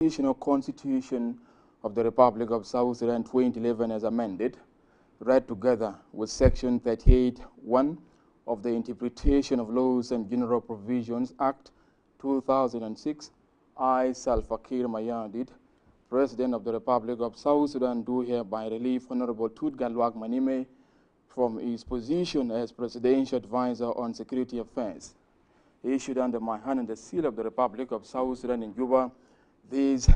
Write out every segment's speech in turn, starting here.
Transitional Constitution of the Republic of South Sudan 2011 as amended, read together with Section 38(1) of the Interpretation of Laws and General Provisions Act 2006, I, Salva Kiir Mayardit, President of the Republic of South Sudan, do hereby relieve Honorable Tut Galwak Manime from his position as Presidential Advisor on Security Affairs, issued under my hand and the seal of the Republic of South Sudan in Juba, this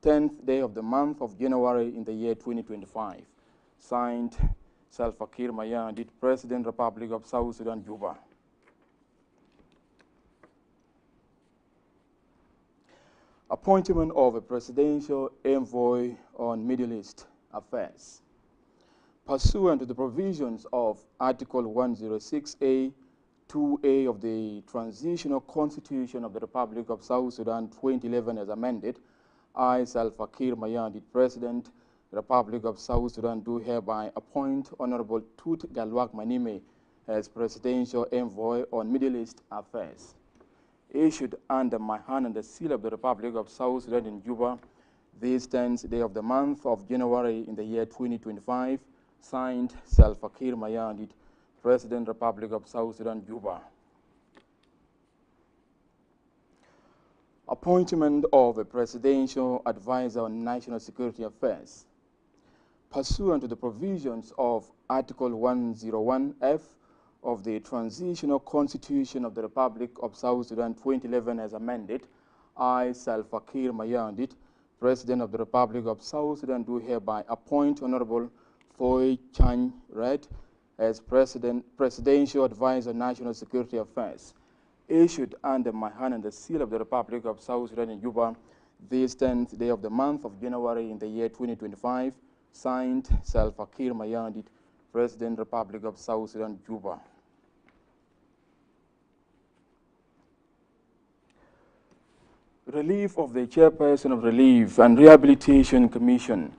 10th day of the month of January in the year 2025. Signed, Salva Kiir Mayardit, President, Republic of South Sudan, Juba. Appointment of a Presidential Envoy on Middle East Affairs. Pursuant to the provisions of Article 106A, 2A of the Transitional Constitution of the Republic of South Sudan 2011 as amended, I, Salva Kiir Mayardit, President, Republic of South Sudan, do hereby appoint Honorable Tut Galwak Manime as Presidential Envoy on Middle East Affairs, issued under my hand and the seal of the Republic of South Sudan in Juba, this 10th day of the month of January in the year 2025, signed, Salva Kiir Mayardit, President, Republic of South Sudan, Juba. Appointment of a Presidential Advisor on National Security Affairs. Pursuant to the provisions of Article 101F of the Transitional Constitution of the Republic of South Sudan 2011 as amended, I, Salva Kiir Mayardit, President of the Republic of South Sudan, do hereby appoint Honorable Foy Chang Red as Presidential Advisor on National Security Affairs, issued under my hand and the seal of the Republic of South Sudan in Juba, this 10th day of the month of January in the year 2025, signed, Salva Kiir Mayardit, President, Republic of South Sudan, Juba. Relief of the Chairperson of Relief and Rehabilitation Commission.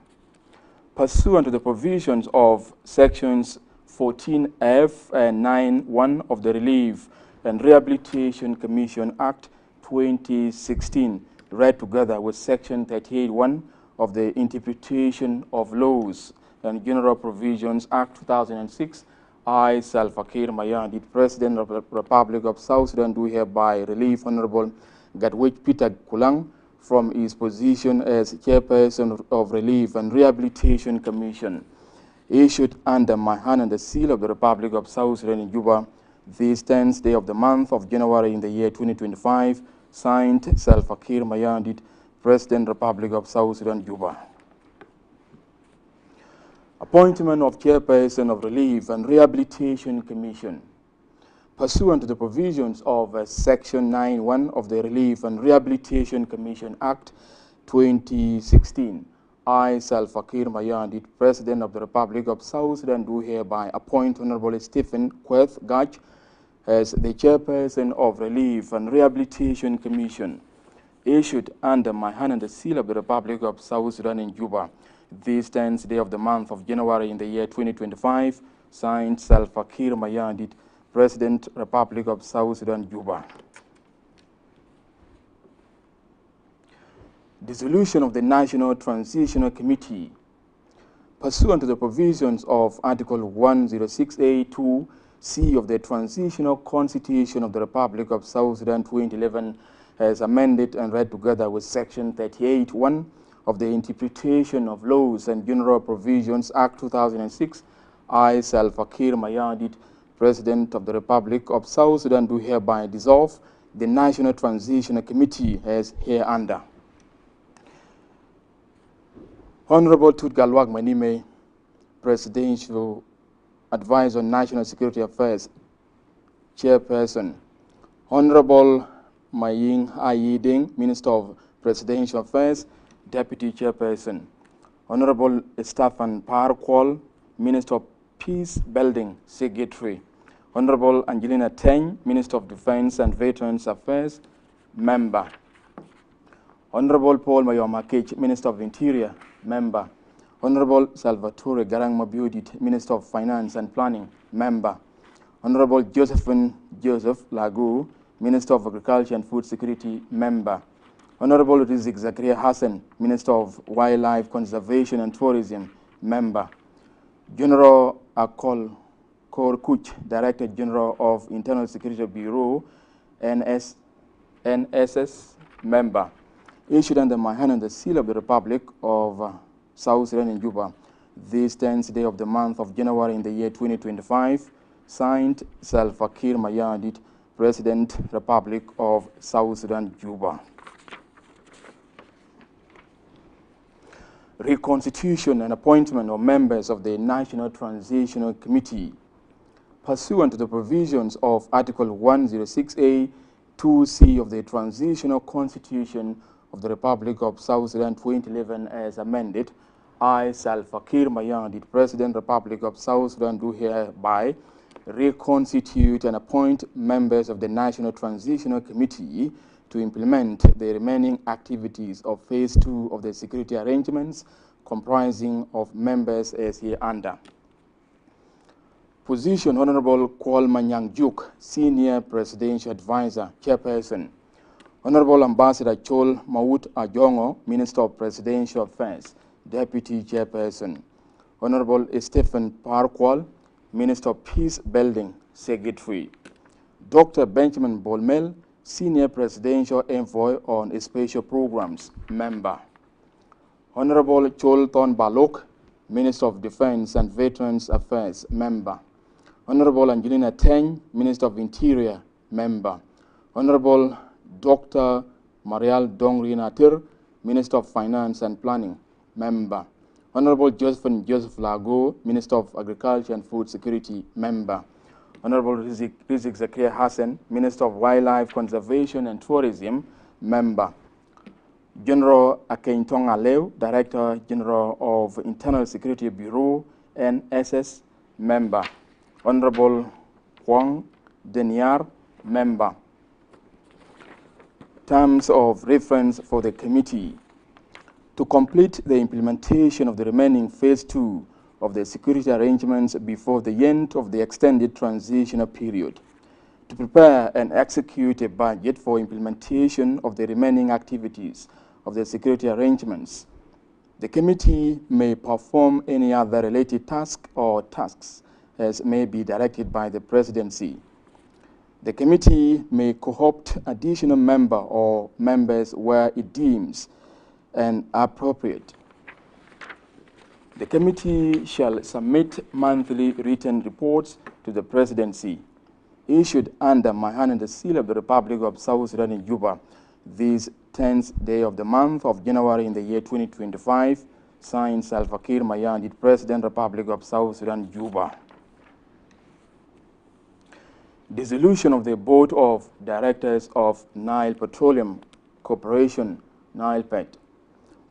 Pursuant to the provisions of Sections 14F and 9(1) of the Relief and Rehabilitation Commission Act 2016, read together with Section 38(1) of the Interpretation of Laws and General Provisions Act 2006, I, Salva Kiir Mayardit, President of the Republic of South Sudan, do hereby relieve Honorable Gatwich Peter Kulang from his position as Chairperson of Relief and Rehabilitation Commission, issued under my hand and the seal of the Republic of South Sudan in Juba, this 10th day of the month of January in the year 2025, signed, Salva Kiir Mayardit, President, Republic of South Sudan, Juba. Appointment of Chairperson of Relief and Rehabilitation Commission. Pursuant to the provisions of Section 9(1) of the Relief and Rehabilitation Commission Act 2016, I, Salva Kiir Mayardit, President of the Republic of South Sudan, do hereby appoint Honorable Stephen Queth Gach as the Chairperson of Relief and Rehabilitation Commission, issued under my hand and the seal of the Republic of South Sudan in Juba, this 10th day of the month of January in the year 2025, signed, Salva Kiir Mayardit, President, Republic of South Sudan, Juba. Dissolution of the National Transitional Committee. Pursuant to the provisions of Article 106A(2)(c) of the Transitional Constitution of the Republic of South Sudan 2011 as amended and read together with Section 38(1) of the Interpretation of Laws and General Provisions Act 2006, I, Salva Kiir Mayardit, President of the Republic of South Sudan, do hereby dissolve the National Transitional Committee as hereunder. Honorable Tut Galwak Manime, Presidential Advisor on National Security Affairs, Chairperson. Honorable Maying Ayiding, Minister of Presidential Affairs, Deputy Chairperson. Honorable Stefan Parkwal, Minister of Peace Building, Secretary. Honorable Angelina Teng, Minister of Defense and Veterans Affairs, Member. Honorable Paul Mayomakech, Minister of Interior, Member. Honorable Salvatore Garang Mabiodit, Minister of Finance and Planning, Member. Honorable Josephine Joseph Lagu, Minister of Agriculture and Food Security, Member. Honorable Rizik Zakaria Hassan, Minister of Wildlife Conservation and Tourism, member. General Akol Korkuch, Director General of Internal Security Bureau, NSS, member. Issued under my hand and the seal of the Republic of South Sudan in Juba, this 10th day of the month of January in the year 2025, signed Salva Kiir Mayardit, President, Republic of South Sudan, Juba. Reconstitution and appointment of members of the National Transitional Committee. Pursuant to the provisions of Article 106A, 2C of the Transitional Constitution of the Republic of South Sudan 2011 as amended, I, Salva Kiir Mayardit, President, Republic of South Sudan, do hereby reconstitute and appoint members of the National Transitional Committee to implement the remaining activities of Phase 2 of the security arrangements, comprising of members as hereunder. Position: Honorable Kwal Manyang Juk, Senior Presidential Advisor, Chairperson. Honorable Ambassador Chol Maut Ajongo, Minister of Presidential Affairs, Deputy Chairperson. Honorable Stephen Parkwal, Minister of Peace Building, Secretary. Dr. Benjamin Bolmel, Senior Presidential Envoy on Special Programs, member. Honorable Cholton Balok, Minister of Defense and Veterans Affairs, member. Honorable Angelina Teng, Minister of Interior, member. Honorable Dr. Marial Dongri Natir, Minister of Finance and Planning, member. Honorable Joseph Lago, Minister of Agriculture and Food Security, member. Honorable Rizik Zakaria Hassan, Minister of Wildlife Conservation and Tourism, member. General Akeintong Aleu, Director General of Internal Security Bureau, NSS, member. Honorable Huang Deniar, member. Terms of reference for the committee. To complete the implementation of the remaining Phase 2 of the security arrangements before the end of the extended transitional period, to prepare and execute a budget for implementation of the remaining activities of the security arrangements. The committee may perform any other related task or tasks as may be directed by the presidency. The committee may co-opt additional member or members where it deems and appropriate. The committee shall submit monthly written reports to the presidency, issued under my hand and the seal of the Republic of South Sudan in Juba, this 10th day of the month of January in the year 2025, signed Salva Kiir Mayardit, President, Republic of South Sudan, Juba. Dissolution of the Board of Directors of Nile Petroleum Corporation, NilePet.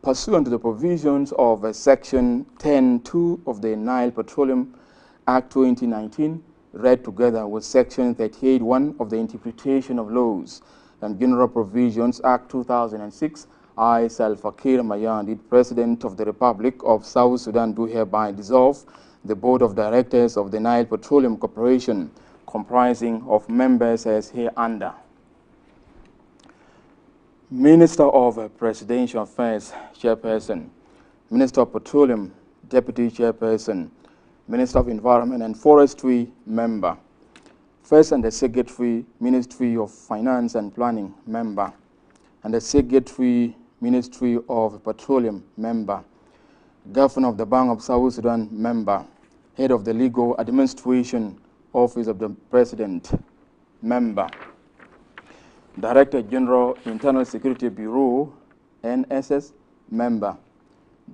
Pursuant to the provisions of Section 10(2) of the Nile Petroleum Act 2019, read together with Section 38(1) of the Interpretation of Laws and General Provisions Act 2006, I, Salva Kiir Mayardit, President of the Republic of South Sudan, do hereby dissolve the Board of Directors of the Nile Petroleum Corporation, comprising of members as hereunder. Minister of Presidential Affairs, Chairperson. Minister of Petroleum, Deputy Chairperson. Minister of Environment and Forestry, member. First and the Secretary, Ministry of Finance and Planning, member. And the Secretary, Ministry of Petroleum, member. Governor of the Bank of South Sudan, member. Head of the Legal Administration Office of the President, member. Director General, Internal Security Bureau, NSS, member.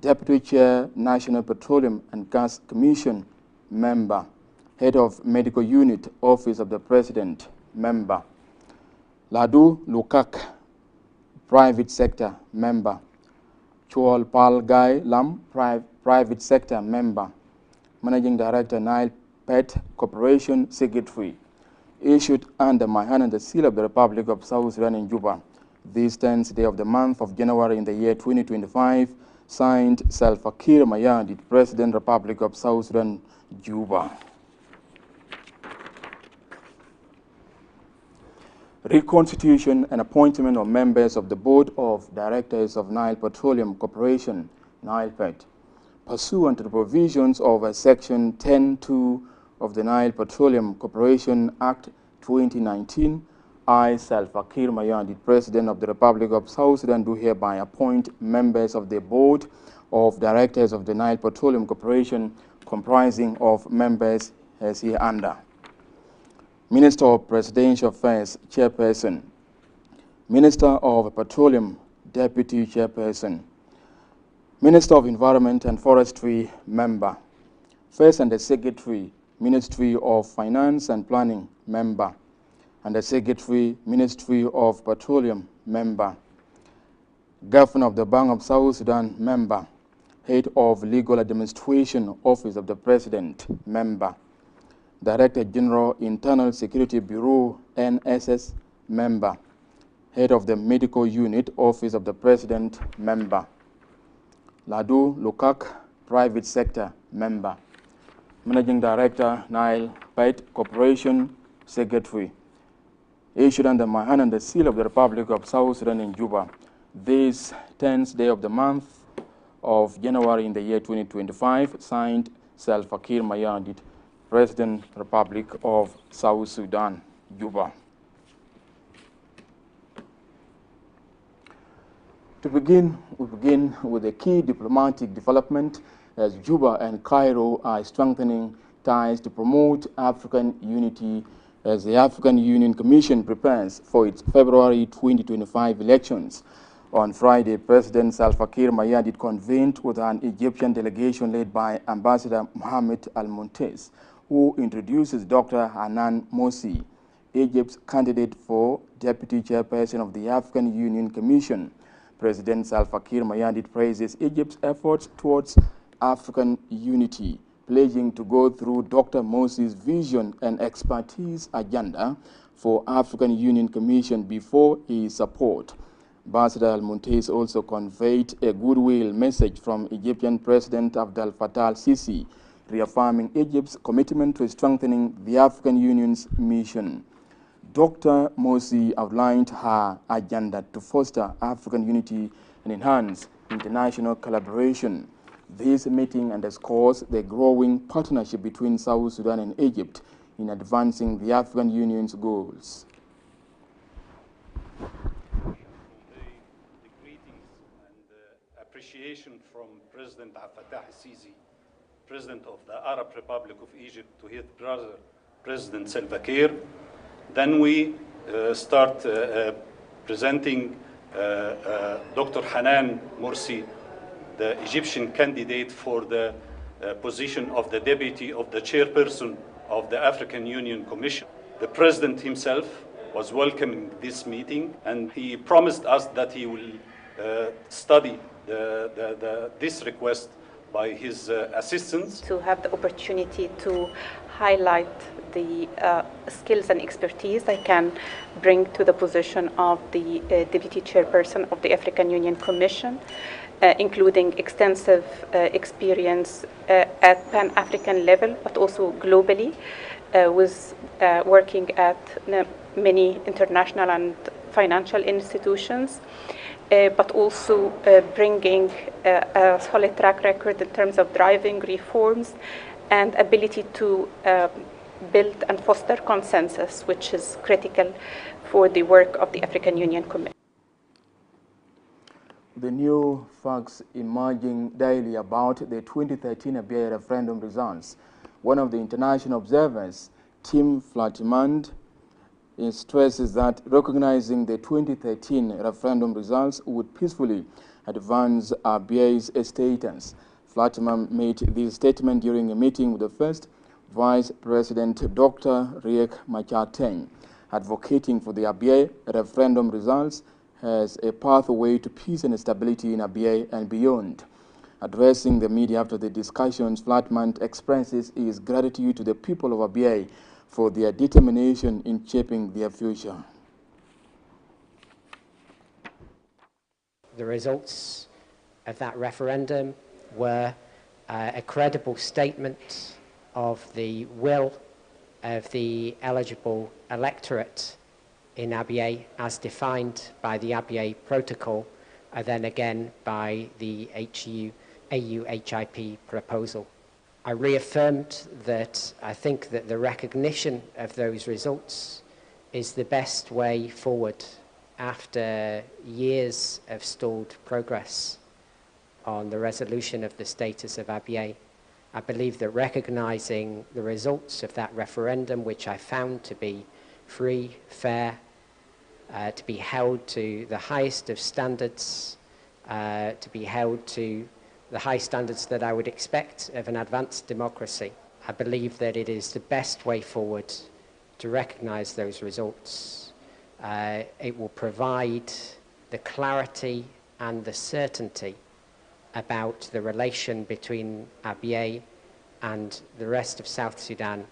Deputy Chair, National Petroleum and Gas Commission, member. Head of Medical Unit, Office of the President, member. Ladu Lukak, Private Sector, member. Chual Pal Gai Lam, Private Sector, member. Managing Director, Nile Pet Corporation, Secretary. Issued under my hand and the seal of the Republic of South Sudan in Juba, this 10th day of the month of January in the year 2025, signed Salva Kiir Mayardit, President, Republic of South Sudan, Juba. reconstitution and appointment of members of the Board of Directors of Nile Petroleum Corporation, NilePet, pursuant to the provisions of Section 10(2) of the Nile Petroleum Corporation Act 2019, I, Salva-Kiir Mayardit, President of the Republic of South Sudan, do hereby appoint members of the Board of Directors of the Nile Petroleum Corporation, comprising of members as hereunder. Minister of Presidential Affairs, Chairperson. Minister of Petroleum, Deputy Chairperson. Minister of Environment and Forestry, Member. First and the Secretary, Ministry of Finance and Planning, Member. And the Secretary, Ministry of Petroleum, Member. Governor of the Bank of South Sudan, Member. Head of Legal Administration, Office of the President, Member. Director General, Internal Security Bureau, NSS, Member. Head of the Medical Unit, Office of the President, Member. Ladu Lukak, Private Sector, Member. Managing Director, Nile Pet Corporation, Secretary. Issued under my hand and the seal of the Republic of South Sudan in Juba, this 10th day of the month of January in the year 2025, signed Salva-Kiir Mayardit, President, Republic of South Sudan, Juba. To begin, we begin with a key diplomatic development as Juba and Cairo are strengthening ties to promote African unity as the African Union Commission prepares for its February 2025 elections. On Friday, President Salva-Kiir Mayardit convened with an Egyptian delegation led by Ambassador Mohamed Al-Montez, who introduces Dr. Hanan Morsi, Egypt's candidate for Deputy Chairperson of the African Union Commission. President Salva-Kiir Mayardit praises Egypt's efforts towards African unity, pledging to go through Dr. Morsi's vision and expertise agenda for African Union Commission before his support. Ambassador Al-Montez also conveyed a goodwill message from Egyptian President Abdel Fattah al-Sisi, reaffirming Egypt's commitment to strengthening the African Union's mission. Dr. Morsi outlined her agenda to foster African unity and enhance international collaboration. This meeting underscores the growing partnership between South Sudan and Egypt in advancing the African Union's goals. The greetings and appreciation from President Abdel Fattah al-Sisi, President of the Arab Republic of Egypt, to his brother, President Salva-Kiir. Then we start presenting Dr. Hanan Morsi, the Egyptian candidate for the position of the deputy of the chairperson of the African Union Commission. The president himself was welcoming this meeting, and he promised us that he will study this request by his assistants. To have the opportunity to highlight the skills and expertise I can bring to the position of the Deputy Chairperson of the African Union Commission, including extensive experience at Pan-African level, but also globally, with working at many international and financial institutions, but also bringing a solid track record in terms of driving reforms and ability to build and foster consensus, which is critical for the work of the African Union Commission. The new facts emerging daily about the 2013 Abyei referendum results. One of the international observers, Tim Flatimand, stresses that recognizing the 2013 referendum results would peacefully advance Abyei's status. Flatimand made this statement during a meeting with the first Vice President Dr. Riek Machar, advocating for the Abyei referendum results as a pathway to peace and stability in Abyei and beyond. Addressing the media after the discussions, Flatimand expresses his gratitude to the people of Abyei for their determination in shaping their future. The results of that referendum were a credible statement of the will of the eligible electorate in Abyei as defined by the Abyei Protocol and then again by the AU-HIP proposal. I reaffirmed that I think that the recognition of those results is the best way forward after years of stalled progress on the resolution of the status of Abyei. I believe that recognizing the results of that referendum, which I found to be free, fair, to be held to the highest of standards, to be held to the high standards that I would expect of an advanced democracy. I believe that it is the best way forward to recognize those results. It will provide the clarity and the certainty about the relation between Abyei and the rest of South Sudan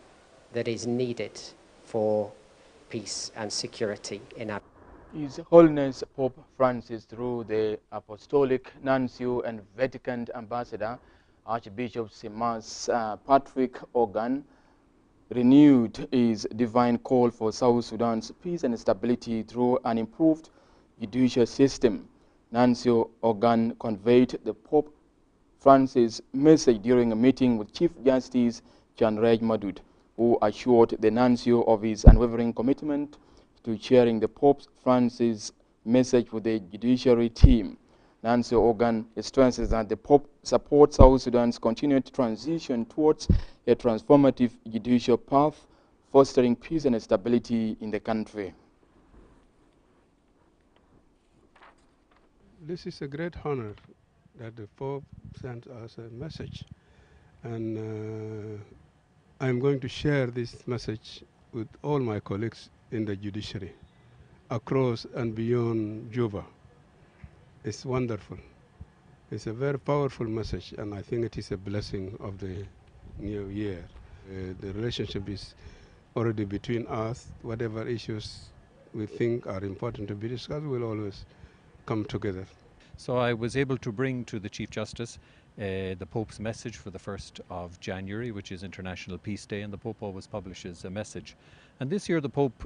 that is needed for peace and security in Abyei. His Holiness Pope Francis, through the Apostolic Nuncio and Vatican Ambassador, Archbishop Simas Patrick Organ, renewed his divine call for South Sudan's peace and stability through an improved judicial system. Nuncio Organ conveyed the Pope Francis' message during a meeting with Chief Justice Chanrej Madud, who assured the Nuncio of his unwavering commitment to sharing the Pope Francis' message with the judiciary team. Nuncio Organ stresses that the Pope supports South Sudan's continued transition towards a transformative judicial path, fostering peace and stability in the country. This is a great honor that the Pope sent us a message, and I'm going to share this message with all my colleagues in the judiciary, across and beyond Juba. It's wonderful. It's a very powerful message, and I think it is a blessing of the new year. The relationship is already between us. Whatever issues we think are important to be discussed will always come together. So I was able to bring to the Chief Justice the Pope's message for the 1st of January, which is International Peace Day, and the Pope always publishes a message. And this year the Pope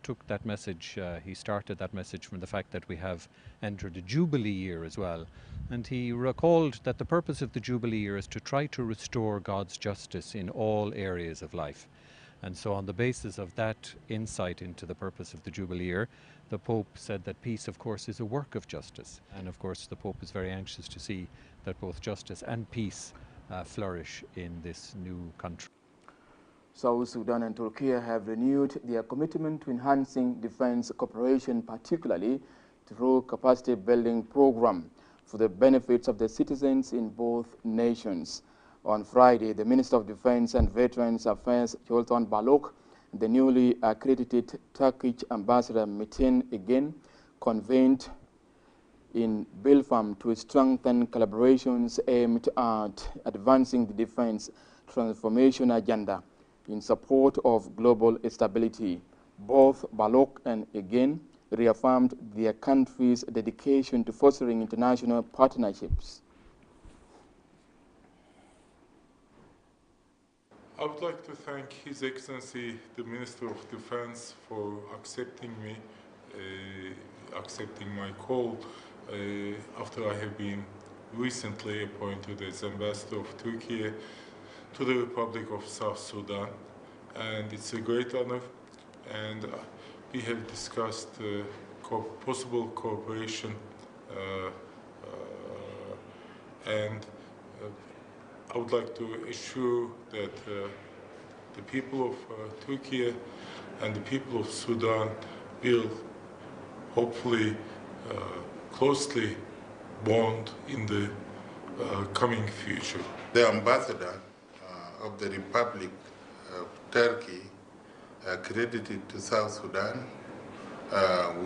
took that message, he started that message from the fact that we have entered a Jubilee year as well. And he recalled that the purpose of the Jubilee year is to try to restore God's justice in all areas of life. And so on the basis of that insight into the purpose of the Jubilee year, the Pope said that peace, of course, is a work of justice. And of course, the Pope is very anxious to see that both justice and peace flourish in this new country. South Sudan and Turkey have renewed their commitment to enhancing defense cooperation, particularly through capacity building program for the benefits of the citizens in both nations. On Friday, the Minister of Defense and Veterans Affairs, Sultan Balok, the newly accredited Turkish Ambassador Metin again convened in Bilfam to strengthen collaborations aimed at advancing the defense transformation agenda in support of global stability. Both Balok and again reaffirmed their country's dedication to fostering international partnerships. I would like to thank His Excellency, the Minister of Defense, for accepting my call after I have been recently appointed as Ambassador of Turkey to the Republic of South Sudan. And it's a great honor, and we have discussed possible cooperation and I would like to assure that the people of Turkey and the people of Sudan will hopefully closely bond in the coming future. The ambassador of the Republic of Turkey accredited to South Sudan,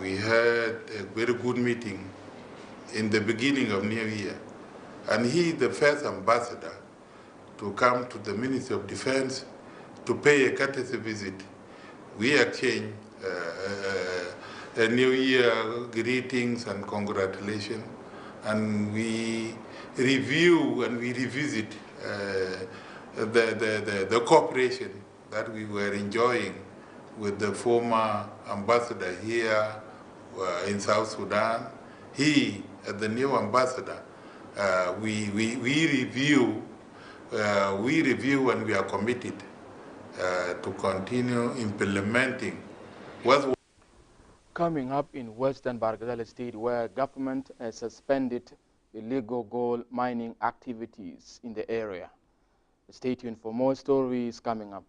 we had a very good meeting in the beginning of New Year, and he is the first ambassador to come to the Ministry of Defense to pay a courtesy visit. We exchange a New Year greetings and congratulations, and we review and we revisit the cooperation that we were enjoying with the former ambassador here in South Sudan. He, as the new ambassador, we review and we are committed to continue implementing what. Coming up in Western Bargadal State, where government has suspended illegal gold mining activities in the area. Stay tuned for more stories coming up.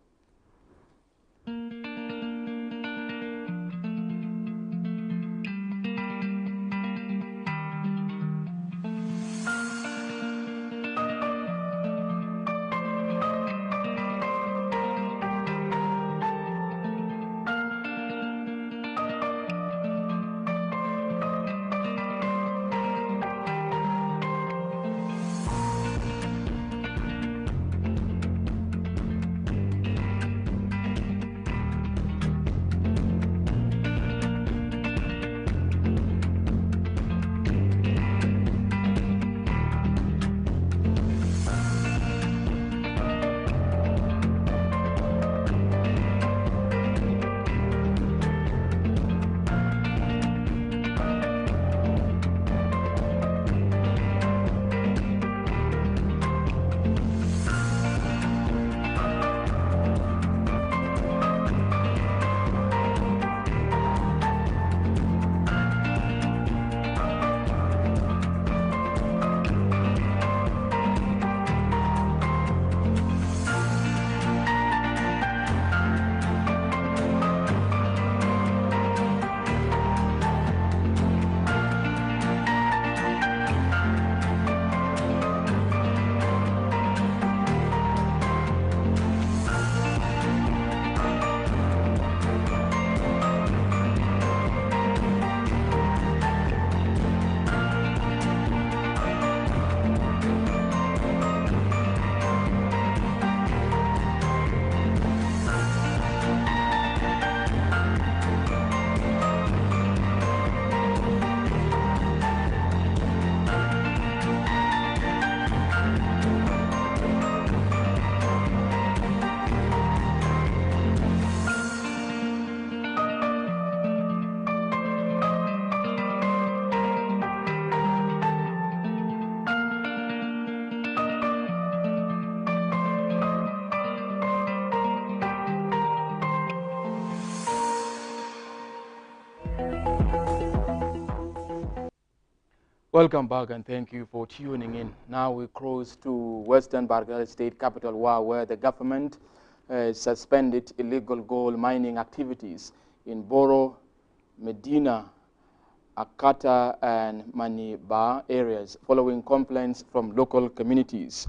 Welcome back and thank you for tuning in. Now we cross to Western Bargadal State capital, where the government suspended illegal gold mining activities in Boro, Medina, Akata, and Maniba areas following complaints from local communities,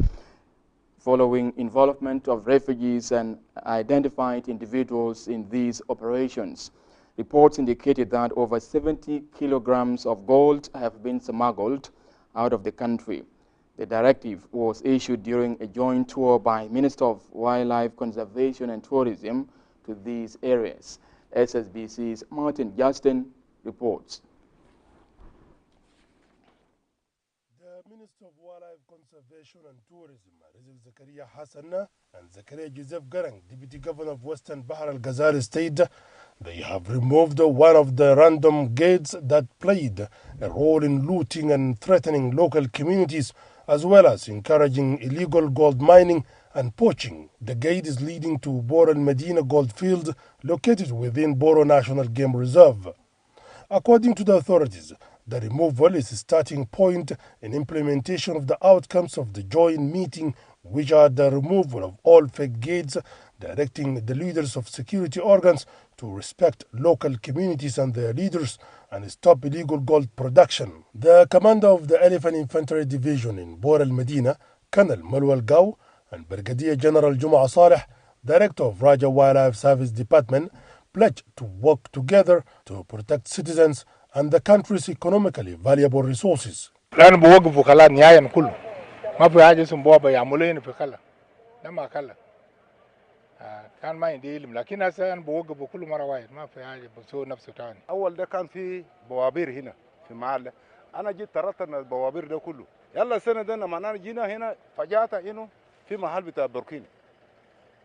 following involvement of refugees and identified individuals in these operations. Reports indicated that over 70 kilograms of gold have been smuggled out of the country. The directive was issued during a joint tour by Minister of Wildlife Conservation and Tourism to these areas. Ssbc's Martin Justin reports. The Minister of Wildlife Conservation and Tourism, Zakaria Hassan, and Zakaria Joseph Garang, Deputy Governor of Western Bahar al-Ghazal State, they have removed one of the random gates that played a role in looting and threatening local communities, as well as encouraging illegal gold mining and poaching. The gate is leading to Boro al-Medina gold field located within Boro National Game Reserve. According to the authorities, the removal is a starting point in implementation of the outcomes of the joint meeting, which are the removal of all fake gates, directing the leaders of security organs to respect local communities and their leaders and stop illegal gold production. The commander of the Elephant Infantry Division in Bor al-Medina, Colonel Malwal Gaw, and Brigadier General Juma Saleh, Director of Raja Wildlife Service Department, pledged to work together to protect citizens and the country's economically valuable resources. لأن بوقفوا كلا نهاية كله ما في حاجة اسمه بابا يعملين في كلا ده ما كلا كان ما عندي علم لكن هسه أنا بوقفوا كل مرة واحد ما في حاجة بسوي نفسه تاني. أول ده كان في بوابير هنا في محل أنا جيت طردت البوابير ده كله يلا السنة ده لما أنا جينا هنا فجأة إنه في محل بتاع بوركيني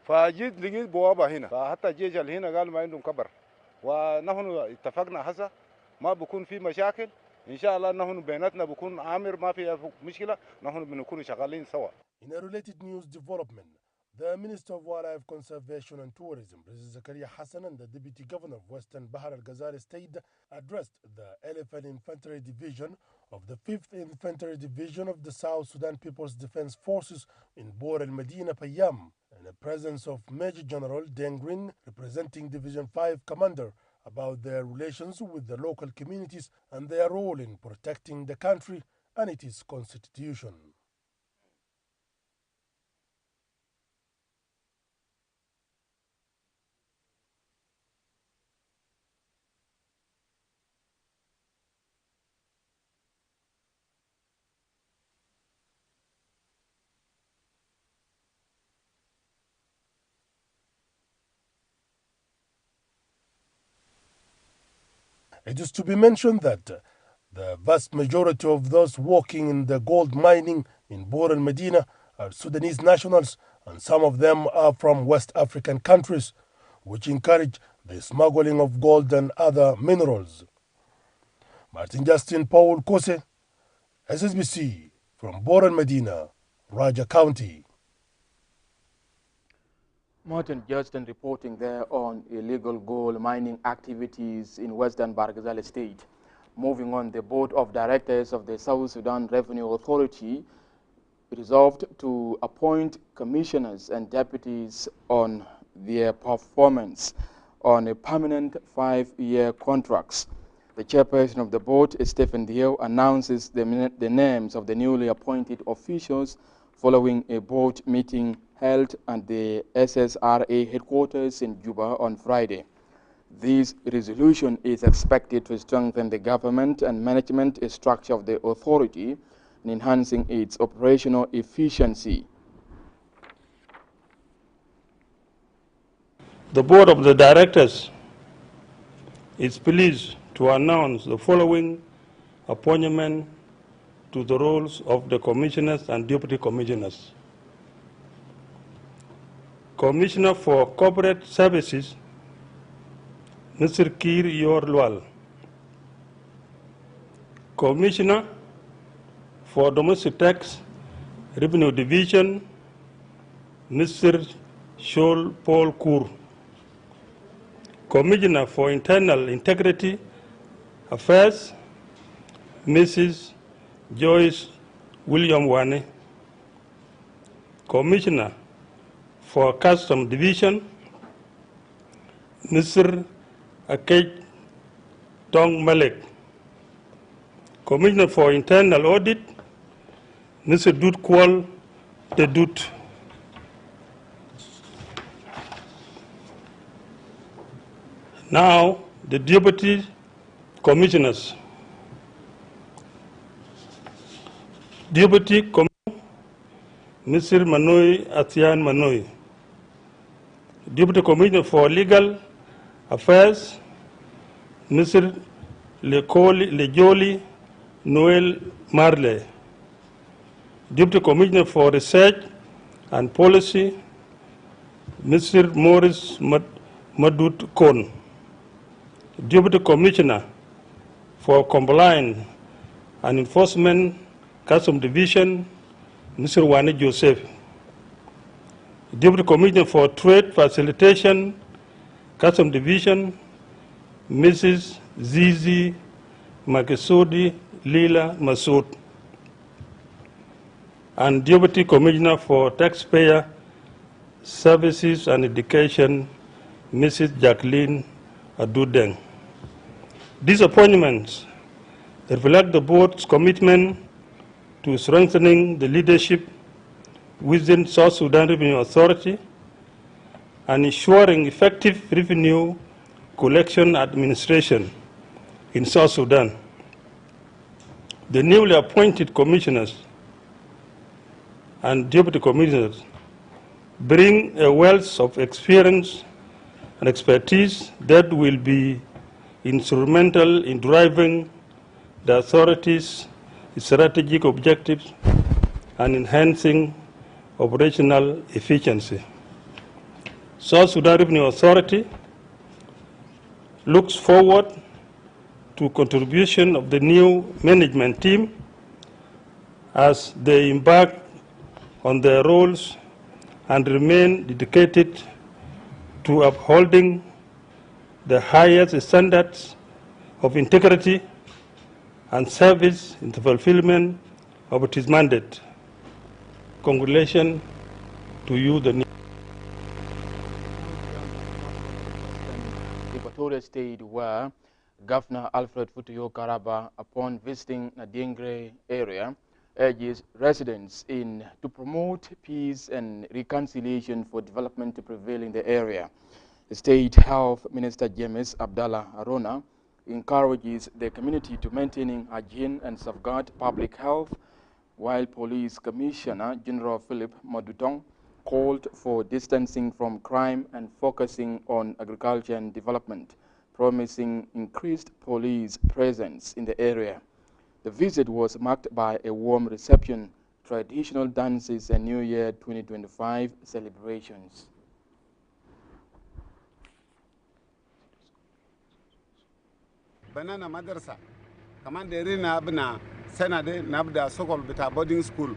فجيت لقيت بوابه هنا، فحتى الجيش اللي هنا قال ما عندهم كبر، ونحن اتفقنا هسه ما بكون في مشاكل ان شاء الله. نحن بيناتنا بكون عامر ما في مشكله، نحن بنكون شغالين سوا. In a related news development, the Minister of Wildlife Conservation and Tourism, Mrs. Zakaria Hassan, and the Deputy Governor of Western Bahar al-Ghazal State addressed the 11th Infantry Division of the 5th Infantry Division of the South Sudan People's Defense Forces in Bor el-Medina, Payam, in the presence of Major General Dengrin, representing Division 5 Commander, about their relations with the local communities and their role in protecting the country and its constitution. It is to be mentioned that the vast majority of those working in the gold mining in Bor el-Medina are Sudanese nationals, and some of them are from West African countries, which encourage the smuggling of gold and other minerals. Martin Justin Paul Kose, Ssbc, from Bor el-Medina, Raja County. Martin Justin reporting there on illegal gold mining activities in Western Bahar al-Ghazal State. Moving on, the Board of Directors of the South Sudan Revenue Authority resolved to appoint commissioners and deputies on their performance on a permanent 5-year contracts. The chairperson of the board, Stephen Dio, announces the names of the newly appointed officials following a board meeting held at the SSRA headquarters in Juba on Friday. This resolution is expected to strengthen the government and management structure of the authority and enhancing its operational efficiency. The Board of the Directors is pleased to announce the following appointment to the roles of the commissioners and deputy commissioners. Commissioner for Corporate Services, Mr. Kir Yorlwal. Commissioner for Domestic Tax Revenue Division, Mr. Shol Paul Kur. Commissioner for Internal Integrity Affairs, Mrs. Joyce William Wane. Commissioner for Custom Division, Mr. Akej Tong Malek. Commissioner for Internal Audit, Mr. Dut Kwal De Dut. Now, the deputy commissioners. Deputy Commissioner, Mr. Manoi Atian Manoi. Deputy Commissioner for Legal Affairs, Mr. Lejoli Noel Marley. Deputy Commissioner for Research and Policy, Mr. Morris Madut Kon. Deputy Commissioner for Compliance and Enforcement, Custom Division, Mr. Wane Joseph. Deputy Commissioner for Trade Facilitation, Custom Division, Mrs. Zizi Makesudi Lila Masoud. And Deputy Commissioner for Taxpayer Services and Education, Mrs. Jacqueline Adudeng. These appointments reflect the board's commitment to strengthening the leadership within South Sudan Revenue Authority and ensuring effective revenue collection administration in South Sudan. The newly appointed commissioners and deputy commissioners bring a wealth of experience and expertise that will be instrumental in driving the authority's strategic objectives and enhancing operational efficiency. South Sudan Revenue Authority looks forward to contribution of the new management team as they embark on their roles and remain dedicated to upholding the highest standards of integrity and service in the fulfillment of its mandate. Congratulations to you, the Equatorial State, where Governor Alfred Futuyo Karaba, upon visiting Nadiengre area, urges residents to promote peace and reconciliation for development to prevail in the area. The State Health Minister James Abdallah Arona encourages the community to maintain hygiene and safeguard public health, while Police Commissioner General Philip Madutong called for distancing from crime and focusing on agriculture and development, promising increased police presence in the area. The visit was marked by a warm reception, traditional dances, and New Year 2025 celebrations. Banana madrasa كمان دايرين ابنا سنه دي نبدا سوكل بتاع بودينج سكول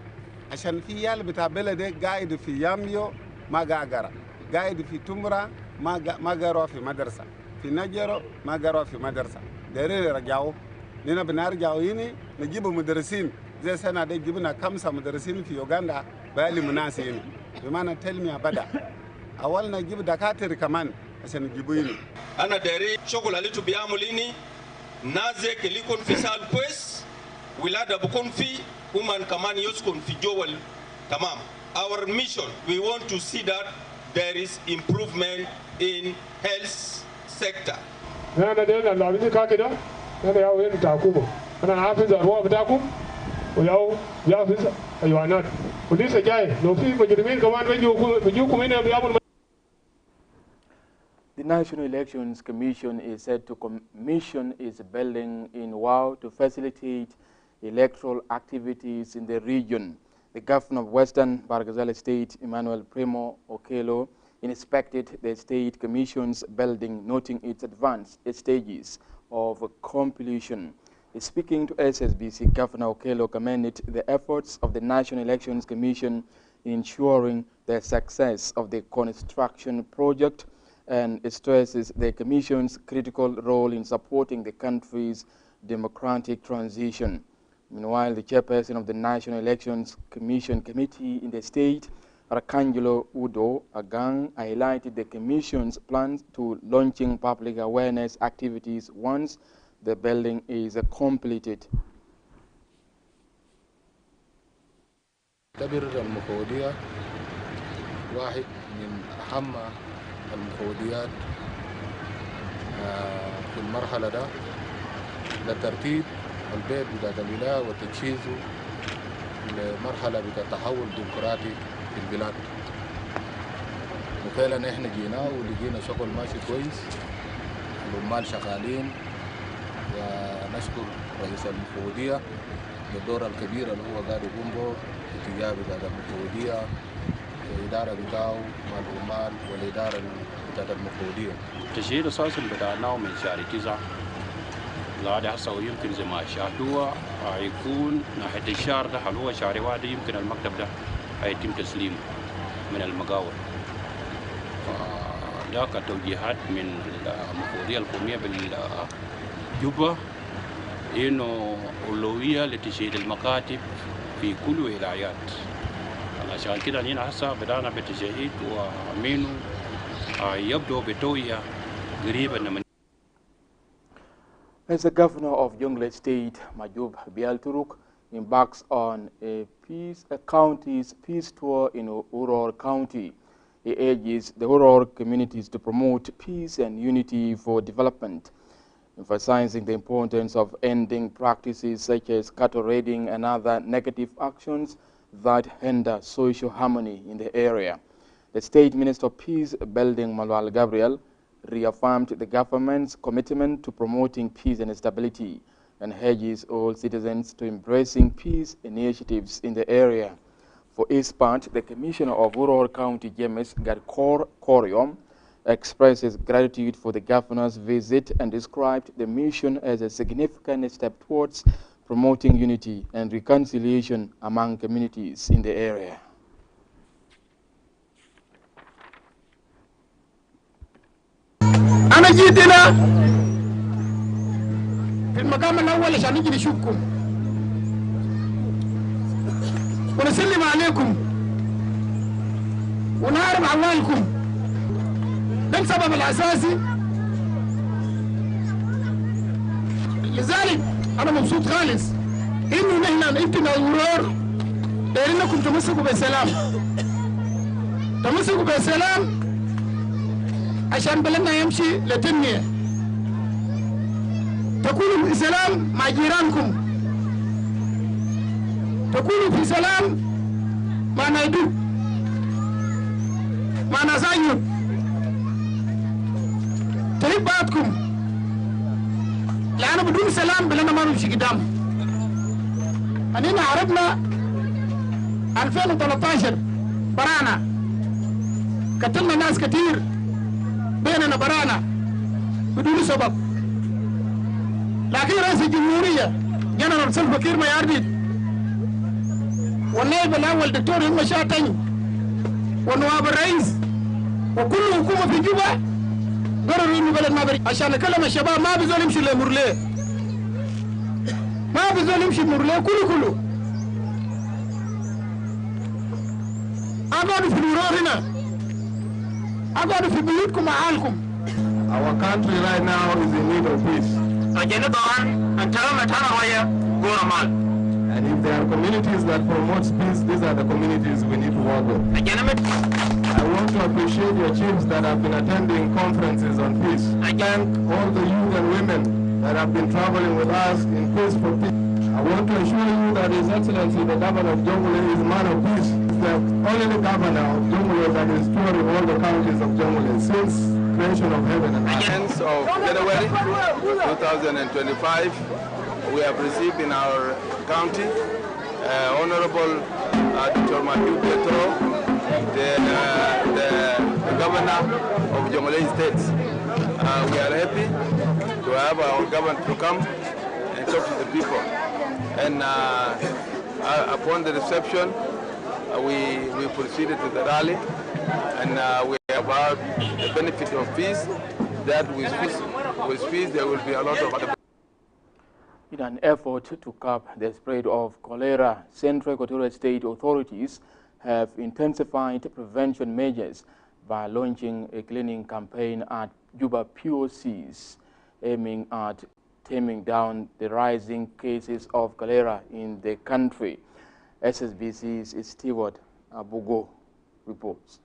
عشان في يال بتاع بلد قاعد في ياميو ما قاعد قاعد في تمرة ما قروا في مدرسه في نجرو ما قروا في مدرسه دايرين يرجعوا لنا بنرجعوا هنا نجيب مدرسين زي سنه دي جبنا 5 مدرسين في يوغندا بالي مناس هنا بمعنى التلميذ بدا اولنا نجيب دكاتره كمان عشان نجيبوا هنا انا دايرين شغل اللي بيعمل هنا naze kelikon fi sal pues wilada bukon fi uman kaman yoskon fi jowal tamam. Our mission, we want to see that there is improvement in health sector. Nana dena labini kakida nana yao yenu takubo ana hafiza ruwa bitakum uyao yafiza aywanat ulisa jai no fi majrimin kaman weju kumene biamul. The National Elections Commission is said to commission its building in Wau to facilitate electoral activities in the region. The governor of Western Bargazal State, Emmanuel Primo Okelo, inspected the State Commission's building, noting its advanced stages of completion. Speaking to Ssbc, Governor Okelo commended the efforts of the National Elections Commission in ensuring the success of the construction project, and stresses the Commission's critical role in supporting the country's democratic transition. Meanwhile, the chairperson of the National Elections Commission Committee in the state, Arcangelo Udo Agang, highlighted the Commission's plans to launching public awareness activities once the building is completed. المفوضيات في المرحلة ده لترتيب البيت بتاع الولاية وتجهيزه لمرحلة بتاع تحول ديمقراطي في البلاد. وفعلا احنا جينا ولقينا شغل ماشي كويس، العمال شغالين، ونشكر رئيس المفوضية بالدور الكبير اللي هو قاعد يقوم به في اتجاه بتاع المفوضية، الإدارة بتاعه مع العمال والإدارة بتاعت المفوضية. التشغيل أساسا بدأناه من شهر 9 لهذا هسه ويمكن زي ما شاهدوه هيكون ناحية الشهر ده هو شهر 1 يمكن المكتب ده هيتم تسليمه من المقاول. فده كتوجيهات من المفوضية القومية بالجوبة إنه أولوية لتشغيل المكاتب في كل ولايات. عشان كده هنا هسه بدأنا بالتجهيز ومنه يبدو بتوعية قريبا من. As the governor of Jonglei State, Majub Bialturuk, embarks on a county's peace tour in Uror County, he urges the Uror communities to promote peace and unity for development, emphasizing the importance of ending practices such as cattle raiding and other negative actions that hinder social harmony in the area. The State Minister of Peace Building, Manuel Gabriel, reaffirmed the government's commitment to promoting peace and stability and urges all citizens to embracing peace initiatives in the area. For his part, the Commissioner of Rural County, James Corium, expresses gratitude for the governor's visit and described the mission as a significant step towards promoting unity and reconciliation among communities in the area. أنا جيت هنا في المقام الأول عشان نجي نشوفكم ونسلم عليكم ونعرف أعمالكم. ده السبب الأساسي، لذلك أنا مبسوط خالص إنه نحن أنتم الأمور دايرينكم تمسكوا بالسلام، تمسكوا بالسلام عشان بلدنا يمشي لتنمية، تكونوا في سلام مع جيرانكم، تكونوا في سلام مع نايدوب، مع ناسايوب، تريب بعضكم، لأنه بدون سلام بلدنا ما نمشي قدام. أننا عرفنا 2013 برانا، قتلنا ناس كتير بيننا برانا بدون سبب، لكن رئيس الجمهورية جنرال سلفا كير ما يردد والنائب الأول دكتور هم شاتني والنواب الرئيس وكل حكومة في جوبا قرروا إنه بلد ما بري عشان نكلم الشباب. ما بيزول يمشي لمرليه، ما بيزول يمشي مرليه كله أقعدوا في الورور هنا، أقعدوا في بيوتكم مع أهلكم. Our country right now is in need of peace. And if there are communities that promote peace, these are the communities we need to work with. I want to appreciate your chiefs that have been attending conferences on peace. I thank all the youth and women that have been traveling with us in Peace for Peace. I want to assure you that His Excellency, the Governor of Jongule, is a man of peace. He's the only governor of Jongule that is touring all the counties of Jongule since creation of heaven and earth. At the end of January 2025, we have received in our county Honorable Dr. Matthew Petro, the governor of Jongule State. We are happy to have our governor to come and talk to the people. And upon the reception, we proceeded to the rally, and we about the benefit of peace, that with peace there will be a lot of other. In an effort to curb the spread of cholera, Central Equatorial State authorities have intensified prevention measures by launching a cleaning campaign at Juba POCs, aiming at taming down the rising cases of cholera in the country. Ssbc's Stewart Abugo reports.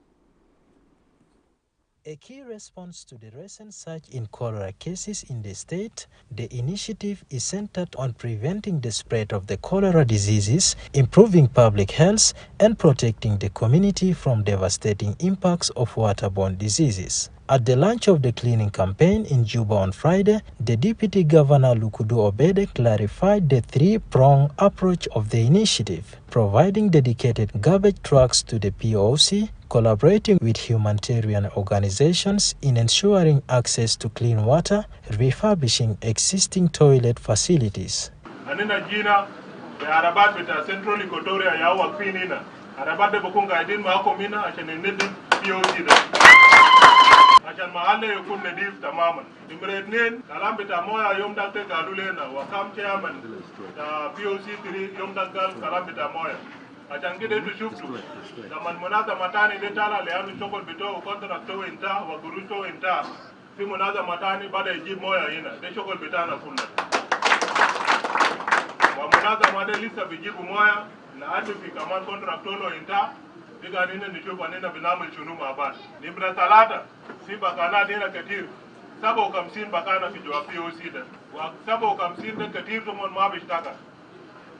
A key response to the recent surge in cholera cases in the state, the initiative is centered on preventing the spread of the cholera diseases, improving public health, and protecting the community from devastating impacts of waterborne diseases. At the launch of the cleaning campaign in Juba on Friday, the Deputy Governor Lukudu Obede clarified the three-pronged approach of the initiative, providing dedicated garbage trucks to the POC, collaborating with humanitarian organizations in ensuring access to clean water, refurbishing existing toilet facilities. Anina jina arabat bita Central Equatoria ya wakfinina arabat de bukunga idin ma komina achane nedi POC da achan mahale yakun nadif tamaman imrednin kalam bita moya yom dakte galulena wakam chairman da POC 3 yom dakgal kalam bita moya achan kide tu shuftu zaman munaza matani de tala leanu chokol bito contract to inta wa gurusto inta fi munaza matani bada ijib moya ina de chokol bitana kunna wa munaza made lisa bijibu moya na atu fi kaman contract tolo inta diga nina ni chupa nina binamu chunu mabad ni bra talata si bakana dina katir sabo kamsin bakana fi jwa POC da wa sabo kamsin da katir to mon mabishtaka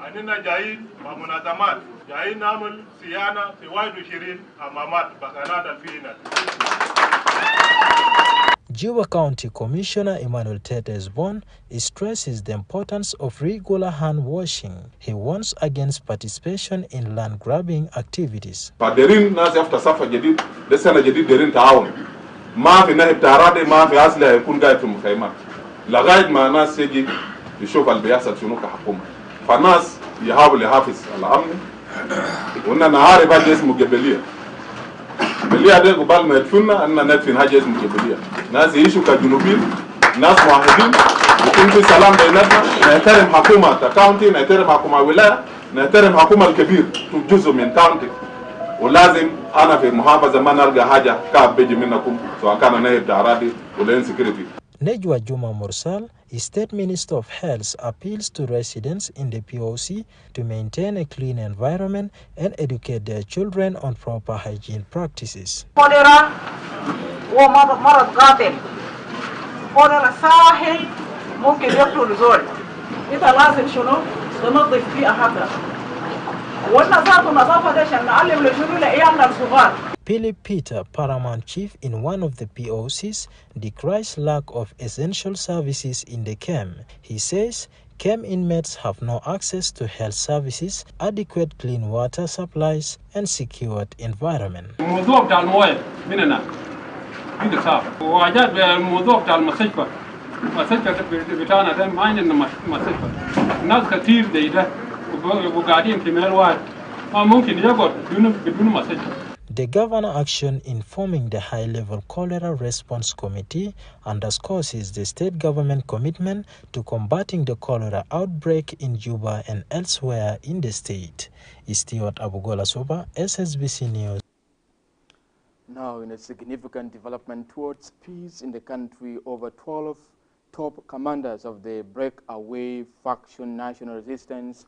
anina jaid wa munazamat jaid namul siyana fi waidu shirin amamat bakana da fina. Juba County Commissioner Emmanuel Tetesbon stresses the importance of regular hand washing. He warns against participation in land grabbing activities. فدرين ناس يفتح صفحة جديد ده سنة جديد دارين تعاون ما في نهب تعرادي ما في أصله يكون قاعد في المخيمات لغاية ما ناس يجي يشوف اللي بيحصل شنو كحكومة فالناس يحاول يحافظ الأمن وإننا نعرف حاجة اسمه جبلية جبلية ده قبل ما يدفننا أننا ندفن حاجة اسمه جبلية ناس يعيشوا كجنوبيين ناس موحدين يكون في سلام بيناتنا نحترم حكومة كاونتي نحترم حكومة ولاية نحترم حكومة الكبير جزء من كاونتي ولازم أنا في محافظة ما نلقى حاجة كاب بيجي منكم سواء كان نهب تعرادي ولا insecurity. Nejwa Juma Mursal, State Minister of Health, appeals to residents in the POC to maintain a clean environment and educate their children on proper hygiene practices. Cholera ومرض قاتل. cholera ساهل ممكن يقتل زول. أنت لازم شنو؟ تنظف بيئة حقك. والنظافة ده عشان نعلم لشنو لعيالنا الصغار. Philip Peter, Paramount Chief in one of the POCs, decries lack of essential services in the camp. He says camp inmates have no access to health services, adequate clean water supplies, and secured environment. الموضوع بتاع المويه مننا بيجي صعب وحاجات الموضوع بتاع المستشفى بتاعنا ده ما عندنا مستشفى ناس كتير زي ده وقاعدين في مكان واحد ما ممكن يقعد بدون مستشفى. The governor action in forming the high-level cholera response committee underscores the state government commitment to combating the cholera outbreak in Juba and elsewhere in the state. Stuart Abugola Soba, Ssbc News. Now, in a significant development towards peace in the country, over 12 top commanders of the breakaway faction National Resistance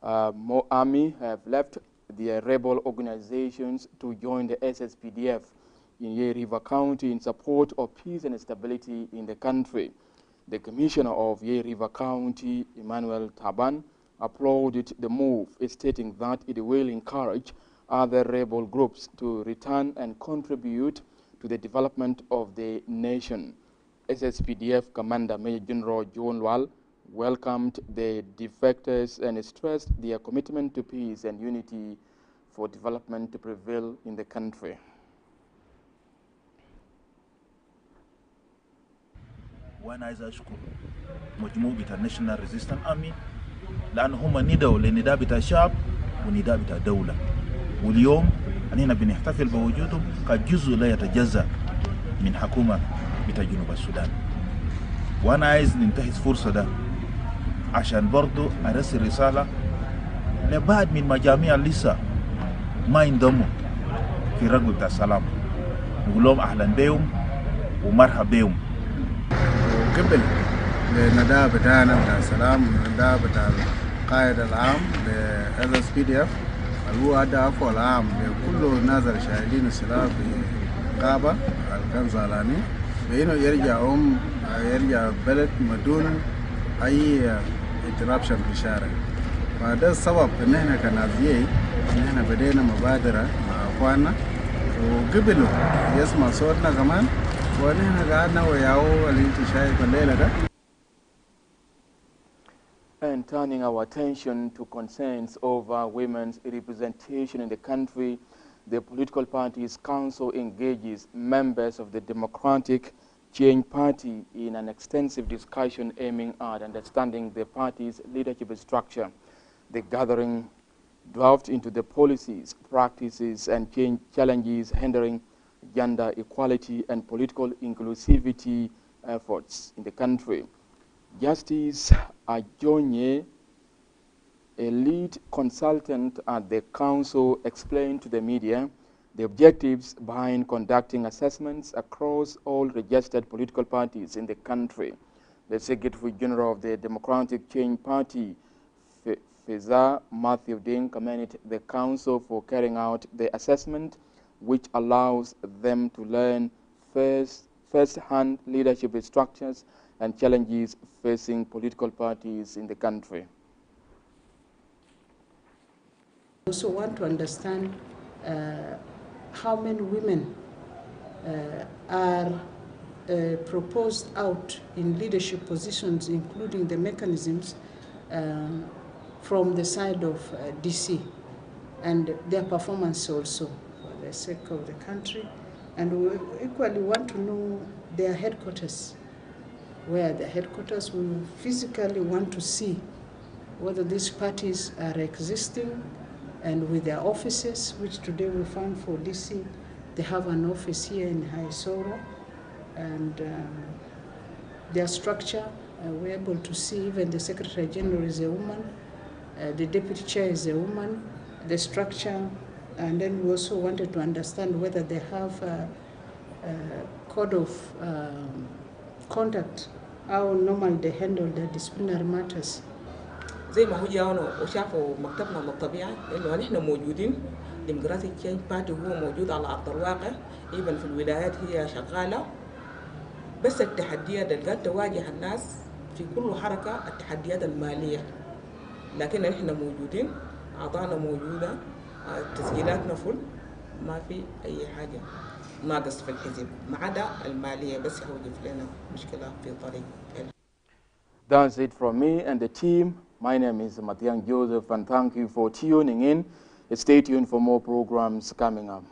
Army have left their rebel organizations to join the SSPDF in Yei River County in support of peace and stability in the country. The Commissioner of Yei River County, Emmanuel Taban, applauded the move, stating that it will encourage other rebel groups to return and contribute to the development of the nation. SSPDF Commander Major General John Lwal welcomed the defectors and stressed their commitment to peace and unity for development to prevail in the country. وانا عايز اشكر مجموعة بتاع National Resistance Army لأن هم ندوا لنداء بتاع الشعب ونداء بتاع الدولة واليوم أننا بنحتفل بوجودهم كجزء لا يتجزأ من حكومة بتاع جنوب السودان. وانا عايز ننتهز فرصة ده عشان برضو أرسل رسالة لبعض من مجاميع لسه ما ينضموا في رقم بتاع السلام نقول لهم أهلا بهم ومرحبا بهم. وقبل لنداء بتاعنا بتاع السلام النداء بتاع القائد العام لSSPDF اللي هو أدى عفو العام لكل ناس اللي شايلين السلاح في غابة اللي كان زعلاني بإنه يرجع بلد بدون أي interruption في الشارع. فده السبب إن إحنا كنازيين إن إحنا بدينا مبادرة مع أخواننا وقبلوا يسمع صوتنا كمان وإن إحنا قعدنا وياهو اللي أنت شايف الليلة ده. And turning our attention to concerns over women's representation in the country, the Political Parties Council engages members of the Democratic Change Party in an extensive discussion aiming at understanding the party's leadership structure. The gathering delved into the policies, practices, and challenges hindering gender equality and political inclusivity efforts in the country. Justice Abyei, a lead consultant at the council, explained to the media the objectives behind conducting assessments across all registered political parties in the country. The Secretary General of the Democratic Change Party, Feza Matthew Ding, commended the council for carrying out the assessment, which allows them to learn first-hand leadership structures and challenges facing political parties in the country. I also want to understand how many women are proposed out in leadership positions, including the mechanisms from the side of DC and their performance also for the sake of the country. And we equally want to know their headquarters, where the headquarters. We physically want to see whether these parties are existing and with their offices, which today we found for DC, they have an office here in Haisoro, and their structure, we're able to see even the Secretary General is a woman, the Deputy Chair is a woman, the structure, and then we also wanted to understand whether they have a code of conduct, how normally they handle their disciplinary matters. زي ما هو جاونا وشافوا مكتبنا من الطبيعة إنه نحن موجودين. Democratic Change Party هو موجود على أرض الواقع، إيبن في الولايات هي شغالة. بس التحديات اللي قاعد تواجه الناس في كل حركة التحديات المالية، لكن نحن موجودين، أعضائنا موجودة، تسجيلاتنا فل، ما في أي حاجة ناقص في الحزب ما عدا المالية بس هو يجيب لنا مشكلة في طريق. That's it from me and the team. My name is Matiang Joseph, and thank you for tuning in. Stay tuned for more programs coming up.